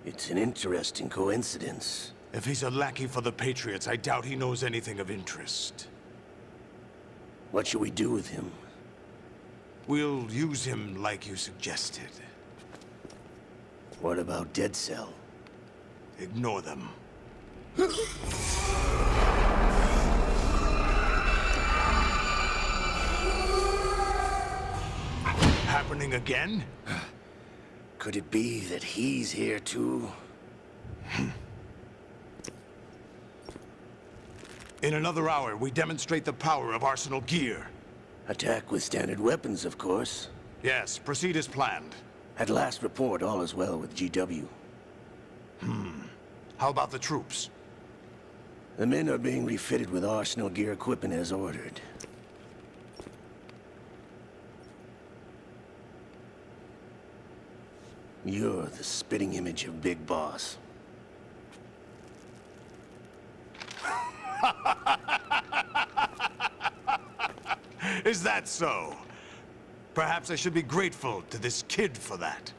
It's an interesting coincidence. If he's a lackey for the Patriots, I doubt he knows anything of interest. What should we do with him? We'll use him like you suggested. What about Dead Cell? Ignore them. Happening again? Could it be that he's here too? In another hour, we demonstrate the power of Arsenal gear. Attack with standard weapons, of course. Yes, proceed as planned. At last report, all is well with GW. How about the troops? The men are being refitted with Arsenal gear equipment as ordered. You're the spitting image of Big Boss. Is that so? Perhaps I should be grateful to this kid for that.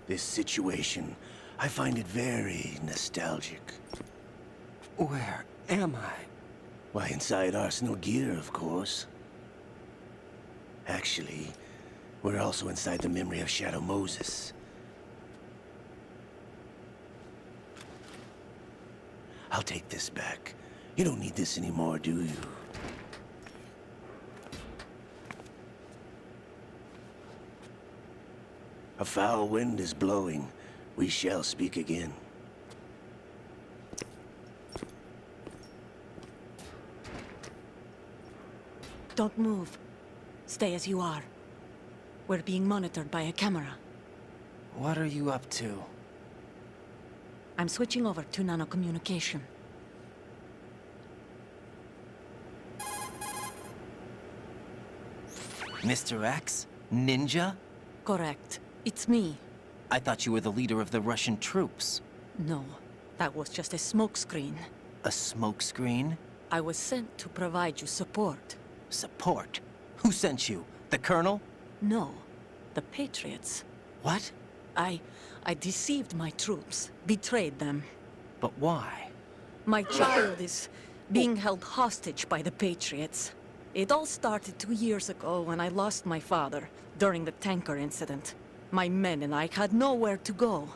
This situation, I find it very nostalgic. Where am I? Why, inside Arsenal gear, of course. Actually, we're also inside the memory of Shadow Moses. I'll take this back. You don't need this anymore, do you? A foul wind is blowing. We shall speak again. Don't move. Stay as you are. We're being monitored by a camera. What are you up to? I'm switching over to nanocommunication. Mr. X? Ninja? Correct. It's me. I thought you were the leader of the Russian troops. No, that was just a smokescreen. A smokescreen? I was sent to provide you support. Support? Who sent you? The Colonel? No, the Patriots. What? I deceived my troops, betrayed them. But why? My child is being held hostage by the Patriots. It all started 2 years ago when I lost my father during the tanker incident. My men and I had nowhere to go,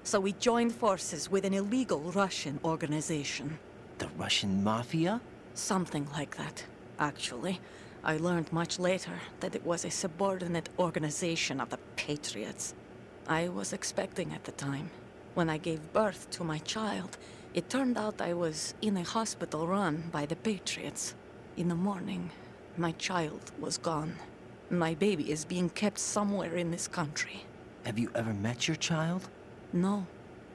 so we joined forces with an illegal Russian organization. The Russian Mafia? Something like that, actually. I learned much later that it was a subordinate organization of the Patriots. I was expecting at the time. When I gave birth to my child, it turned out I was in a hospital run by the Patriots. In the morning, my child was gone. My baby is being kept somewhere in this country. Have you ever met your child? No.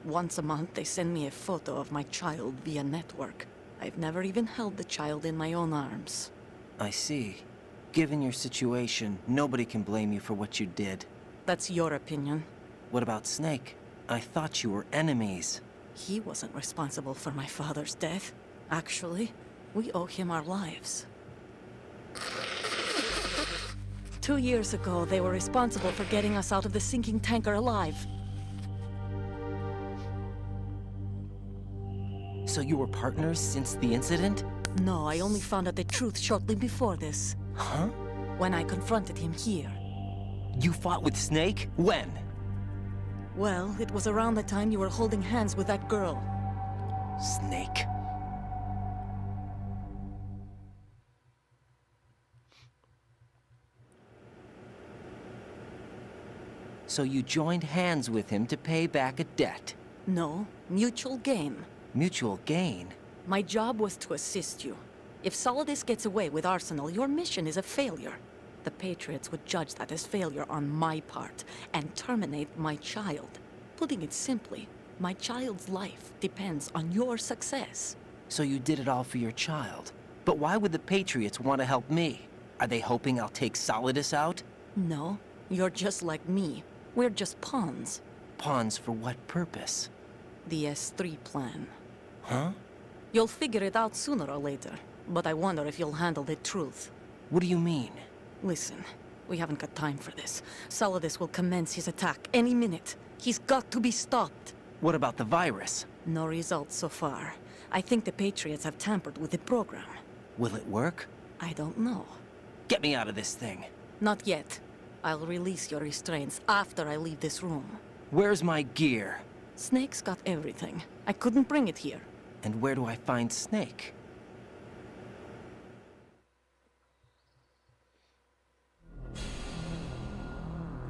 Once a month, they send me a photo of my child via network. I've never even held the child in my own arms. I see. Given your situation, nobody can blame you for what you did. That's your opinion. What about Snake? I thought you were enemies. He wasn't responsible for my father's death. Actually, we owe him our lives. 2 years ago, they were responsible for getting us out of the sinking tanker alive. So you were partners since the incident? No, I only found out the truth shortly before this. Huh? When I confronted him here. You fought with Snake? When? Well, it was around the time you were holding hands with that girl. Snake. So you joined hands with him to pay back a debt? No, mutual gain. Mutual gain? My job was to assist you. If Solidus gets away with Arsenal, your mission is a failure. The Patriots would judge that as failure on my part, and terminate my child. Putting it simply, my child's life depends on your success. So you did it all for your child. But why would the Patriots want to help me? Are they hoping I'll take Solidus out? No, you're just like me. We're just pawns. Pawns for what purpose? The S3 plan. Huh? You'll figure it out sooner or later. but I wonder if you'll handle the truth. What do you mean? Listen, we haven't got time for this. Solidus will commence his attack any minute. He's got to be stopped. What about the virus? No results so far. I think the Patriots have tampered with the program. Will it work? I don't know. Get me out of this thing. Not yet. I'll release your restraints after I leave this room. Where's my gear? Snake's got everything. I couldn't bring it here. And where do I find Snake?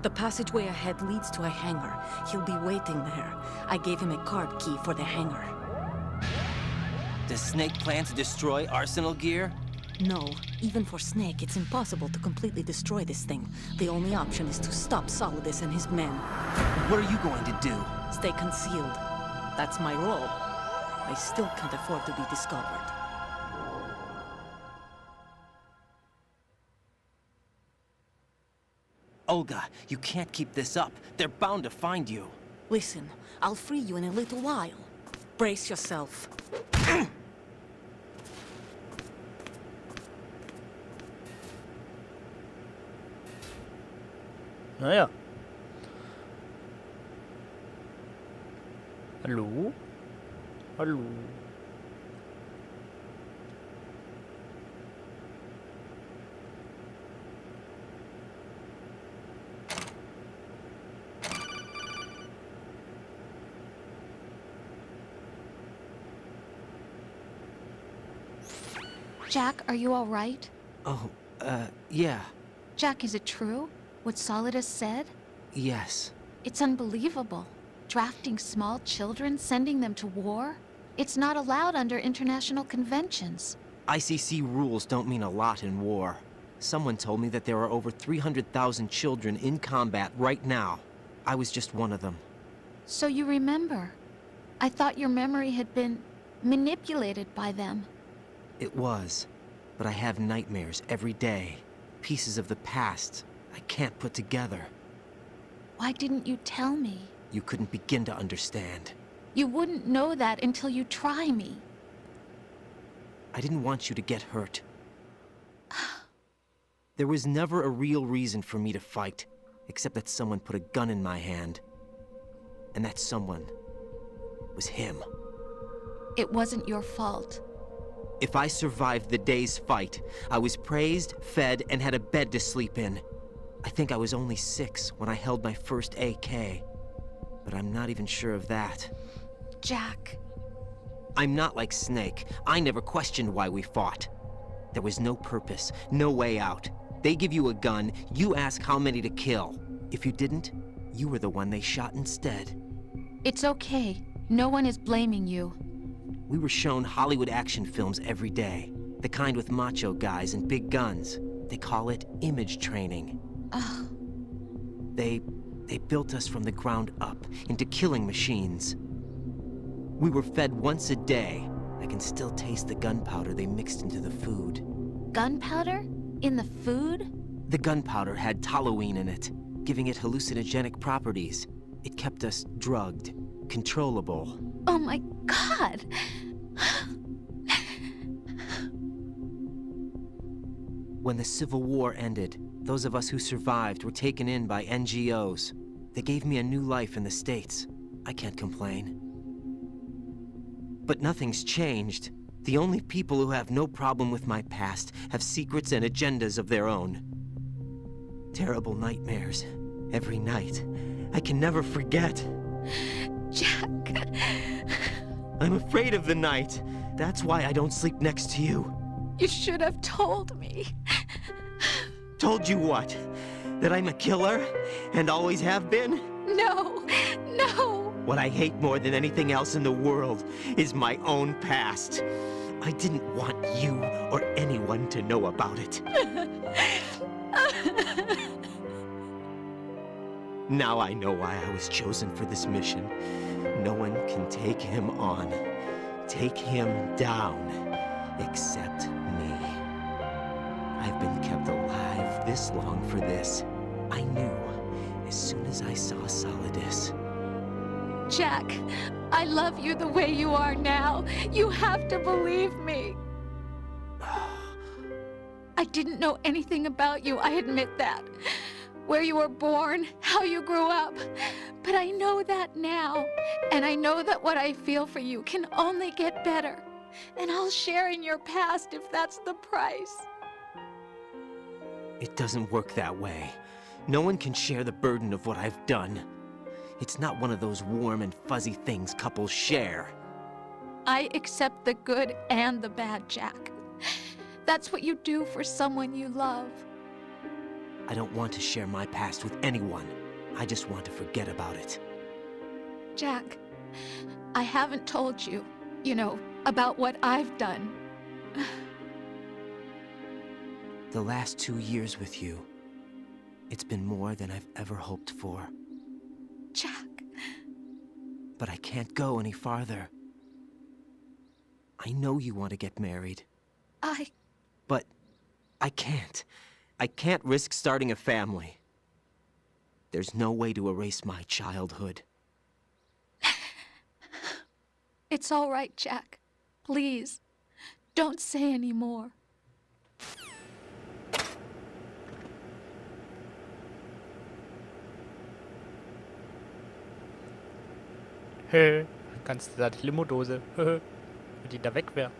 The passageway ahead leads to a hangar. He'll be waiting there. I gave him a card key for the hangar. Does Snake plan to destroy Arsenal gear? No. Even for Snake, it's impossible to completely destroy this thing. The only option is to stop Solidus and his men. What are you going to do? Stay concealed. That's my role. I still can't afford to be discovered. Olga, you can't keep this up. They're bound to find you. Listen, I'll free you in a little while. Brace yourself. Naja. Hallo? Hallo? Jack, are you all right? Oh, yeah. Jack, is it true? What Solidus said? Yes. It's unbelievable. Drafting small children, sending them to war? It's not allowed under international conventions. ICC rules don't mean a lot in war. Someone told me that there are over 300,000 children in combat right now. I was just one of them. So you remember. I thought your memory had been manipulated by them. It was. But I have nightmares every day. Pieces of the past I can't put together. Why didn't you tell me? You couldn't begin to understand. You wouldn't know that until you try me. I didn't want you to get hurt. There was never a real reason for me to fight, except that someone put a gun in my hand. And that someone was him. It wasn't your fault. If I survived the day's fight, I was praised, fed, and had a bed to sleep in. I think I was only 6 when I held my first AK. But I'm not even sure of that. Jack. I'm not like Snake. I never questioned why we fought. There was no purpose, no way out. They give you a gun, you ask how many to kill. If you didn't, you were the one they shot instead. It's okay. No one is blaming you. We were shown Hollywood action films every day. The kind with macho guys and big guns. They call it image training. Ugh. They built us from the ground up into killing machines. We were fed once a day. I can still taste the gunpowder they mixed into the food. Gunpowder? In the food? The gunpowder had toluene in it, giving it hallucinogenic properties. It kept us drugged, controllable. Oh my God! When the Civil War ended, those of us who survived were taken in by NGOs. They gave me a new life in the States. I can't complain. But nothing's changed. The only people who have no problem with my past have secrets and agendas of their own. Terrible nightmares. Every night. I can never forget. Jack. I'm afraid of the night. That's why I don't sleep next to you. You should have told me. Told you what? That I'm a killer? And always have been? No, no. What I hate more than anything else in the world is my own past. I didn't want you or anyone to know about it. Now I know why I was chosen for this mission. No one can take him on, take him down, except me. I've been kept alive this long for this. I knew as soon as I saw Solidus. Jack, I love you the way you are now. You have to believe me. I didn't know anything about you, I admit that. Where you were born, how you grew up. But I know that now. And I know that what I feel for you can only get better. And I'll share in your past if that's the price. It doesn't work that way. No one can share the burden of what I've done. It's not one of those warm and fuzzy things couples share. I accept the good and the bad, Jack. That's what you do for someone you love. I don't want to share my past with anyone. I just want to forget about it. Jack, I haven't told you, about what I've done. The last 2 years with you, it's been more than I've ever hoped for. Jack. But I can't go any farther. I know you want to get married. But I can't. I can't risk starting a family. There's no way to erase my childhood. It's all right, Jack. Please, don't say any more. Kannst du da die Limo-Dose, wenn die da weg wäre,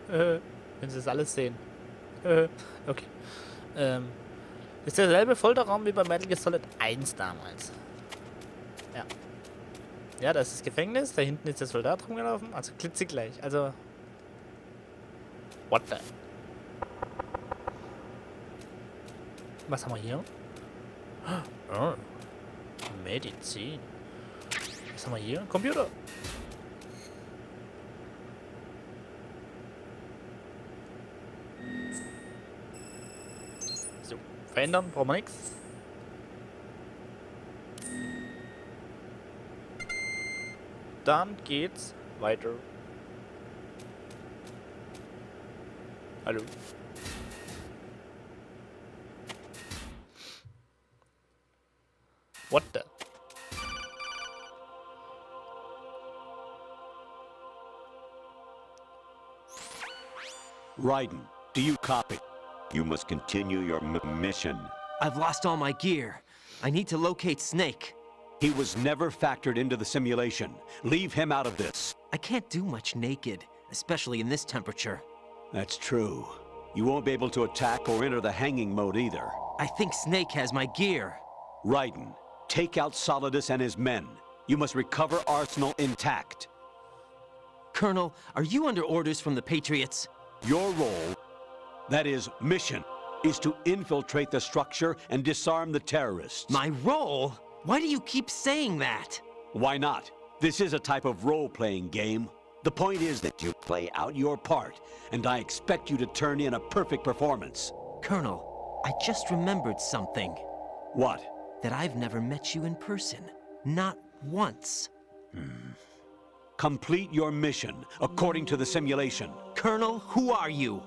wenn sie das alles sehen. Okay. Ist derselbe Folterraum wie bei Metal Gear Solid 1 damals. Ja. Ja, das ist das Gefängnis, da hinten ist der Soldat rumgelaufen, also klitzegleich, also... What the... Was haben wir hier? Oh. Medizin. Was haben wir hier? Computer. So, verändern brauchen wir nichts. Dann geht's weiter. Hallo. What the? Raiden, do you copy? You must continue your mission. I've lost all my gear. I need to locate Snake. He was never factored into the simulation. Leave him out of this. I can't do much naked, especially in this temperature. That's true. You won't be able to attack or enter the hanging mode either. I think Snake has my gear. Raiden, take out Solidus and his men. You must recover Arsenal intact. Colonel, are you under orders from the Patriots? Your role, that is, mission, is to infiltrate the structure and disarm the terrorists. My role? Why do you keep saying that? Why not? This is a type of role-playing game. The point is that you play out your part, and I expect you to turn in a perfect performance. Colonel, I just remembered something. What? That I've never met you in person. Not once. Complete your mission, according to the simulation. Colonel, who are you?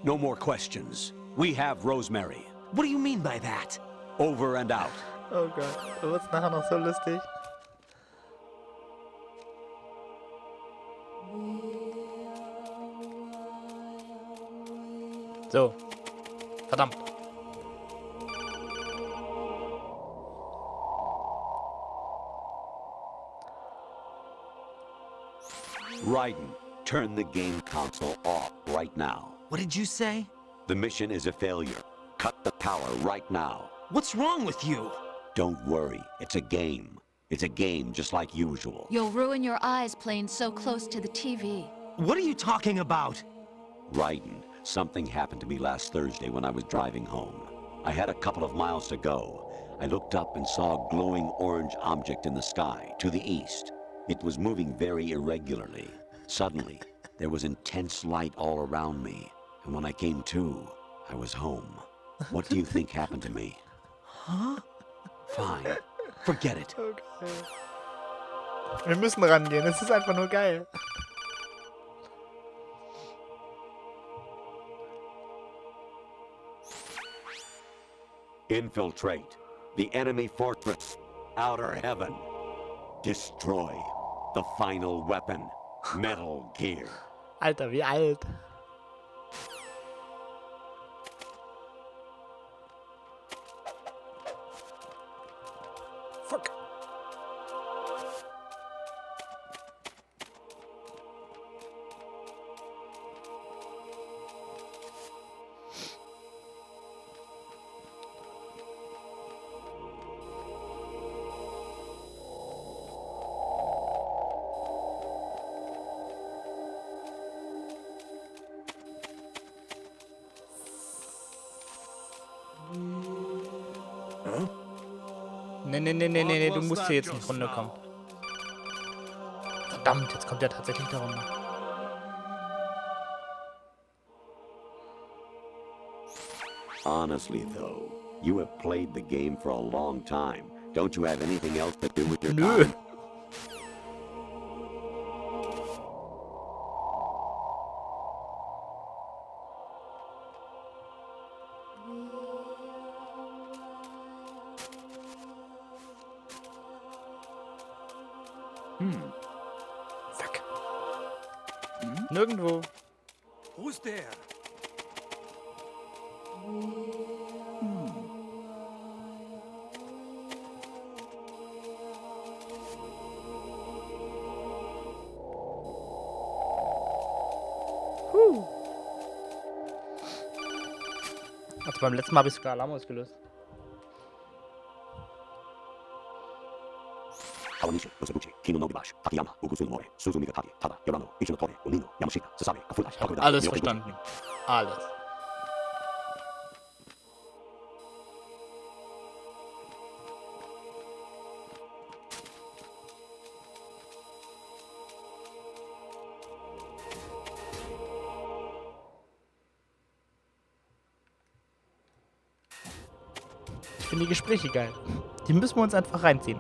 No more questions. We have Rosemary. What do you mean by that? Over and out. Oh Gott, da wird's nachher noch so lustig. So. Verdammt. Raiden, turn the game console off right now. What did you say? The mission is a failure. Cut the power right now. What's wrong with you? Don't worry, it's a game. It's a game just like usual. You'll ruin your eyes playing so close to the TV. What are you talking about? Raiden, something happened to me last Thursday when I was driving home. I had a couple of miles to go. I looked up and saw a glowing orange object in the sky, to the east. It was moving very irregularly. Suddenly, there was intense light all around me. And when I came to, I was home. What do you think happened to me? Huh? Fine. Forget it. Okay. Wir müssen rangehen, es ist einfach nur geil. Infiltrate the enemy fortress. Outer heaven. Destroy the final weapon. Metal Gear. Alter, wie alt. Nee, du musst hier jetzt in die Runde kommen. Verdammt, jetzt kommt er tatsächlich da runter. Honestly, though, you have played the game for a long time. Don't you have anything else to do with your time? Fuck. Nirgendwo. Wo ist der? Also beim letzten Mal habe ich sogar Alarm ausgelöst. Alles verstanden. Alles. Ich finde die Gespräche geil. Die müssen wir uns einfach reinziehen.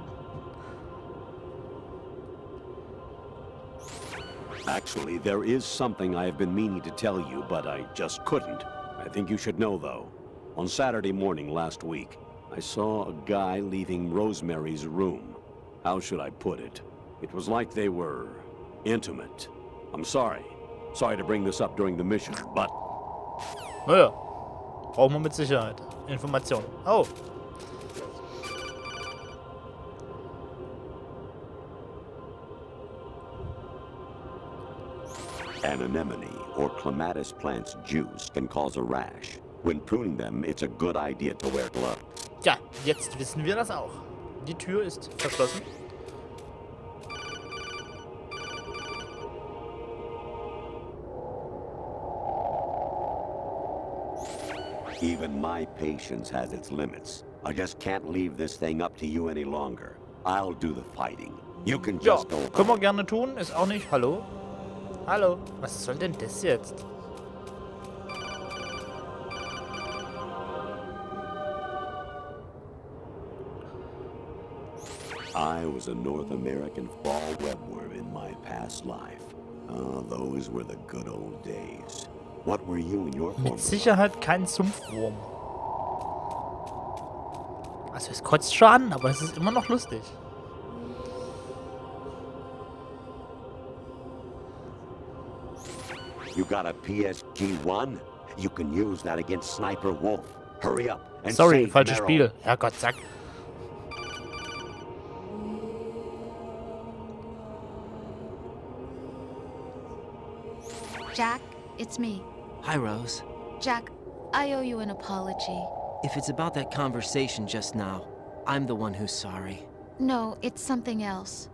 Actually, there is something I have been meaning to tell you, but I just couldn't. I think you should know, though. On Saturday morning last week, I saw a guy leaving Rosemary's room. How should I put it? It was like they were intimate. I'm sorry. Sorry to bring this up during the mission, but... Naja, brauchen wir mit Sicherheit. Informationen. Oh. An anemone or clematis plant's juice can cause a rash. When pruning them, it's a good idea to wear gloves. Ja, jetzt wissen wir das auch. Die Tür ist verschlossen. Even my patience has its limits. I just can't leave this thing up to you any longer. I'll do the fighting. You can Ja, just go. können wir gerne tun. Ist auch nicht... Hallo? Hallo? Was soll denn das jetzt? I was a North American fall webworm in my past life. Oh, those were the good old days. What were you in your form? Mit Sicherheit kein Sumpfwurm. Also es kotzt schon an, aber es ist immer noch lustig. You got a PSG-1? You can use that against Sniper Wolf. Hurry up and Sorry, save falsches Merrill. Spiel. Herrgott, zack. Jack, it's me. Hi, Rose. Jack, I owe you an apology. If it's about that conversation just now, I'm the one who's sorry. No, it's something else.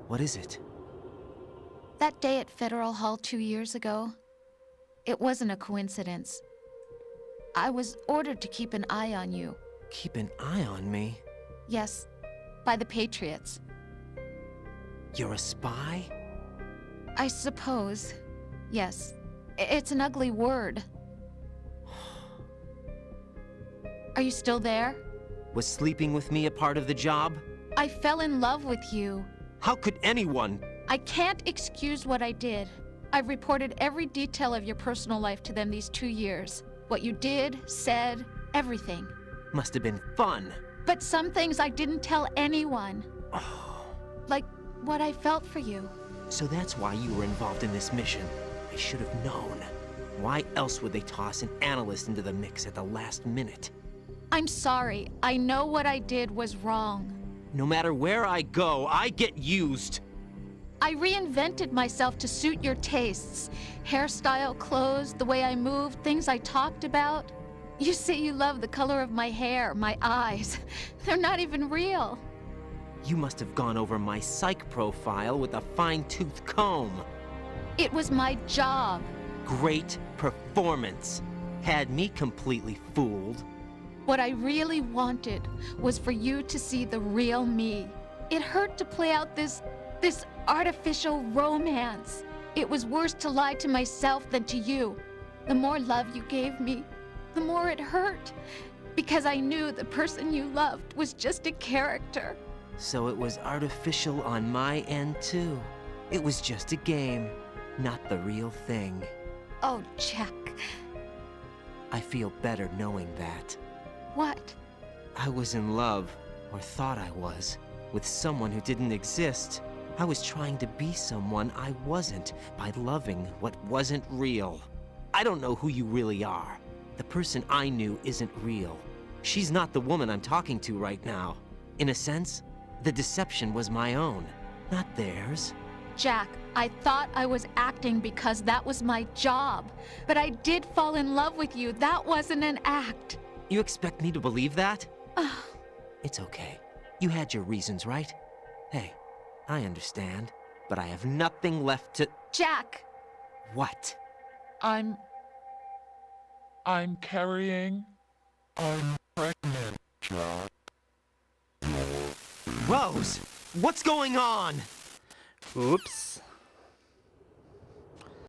What is it? That day at Federal Hall 2 years ago, it wasn't a coincidence. I was ordered to keep an eye on you. Keep an eye on me? Yes, by the Patriots. You're a spy? I suppose. Yes. It's an ugly word. Are you still there? Was sleeping with me a part of the job? I fell in love with you. How could anyone? I can't excuse what I did. I've reported every detail of your personal life to them these 2 years. What you did, said, everything. Must have been fun. But some things I didn't tell anyone. Like what I felt for you. So that's why you were involved in this mission. I should have known. Why else would they toss an analyst into the mix at the last minute? I'm sorry. I know what I did was wrong. No matter where I go, I get used. I reinvented myself to suit your tastes. Hairstyle, clothes, the way I moved, things I talked about. You say you love the color of my hair, my eyes. They're not even real. You must have gone over my psych profile with a fine-tooth comb. It was my job. Great performance. Had me completely fooled. What I really wanted was for you to see the real me. It hurt to play out this artificial romance. It was worse to lie to myself than to you. The more love you gave me, the more it hurt. Because I knew the person you loved was just a character. So it was artificial on my end, too. It was just a game, not the real thing. Oh, Jack. I feel better knowing that. What? I was in love, or thought I was, with someone who didn't exist. I was trying to be someone I wasn't by loving what wasn't real. I don't know who you really are. The person I knew isn't real. She's not the woman I'm talking to right now. In a sense, the deception was my own, not theirs. Jack, I thought I was acting because that was my job. But I did fall in love with you. That wasn't an act. You expect me to believe that? It's okay. You had your reasons, right? Hey, I understand, but I have nothing left to... Jack! What? I'm carrying... I'm pregnant, Jack. Rose! What's going on? Ups.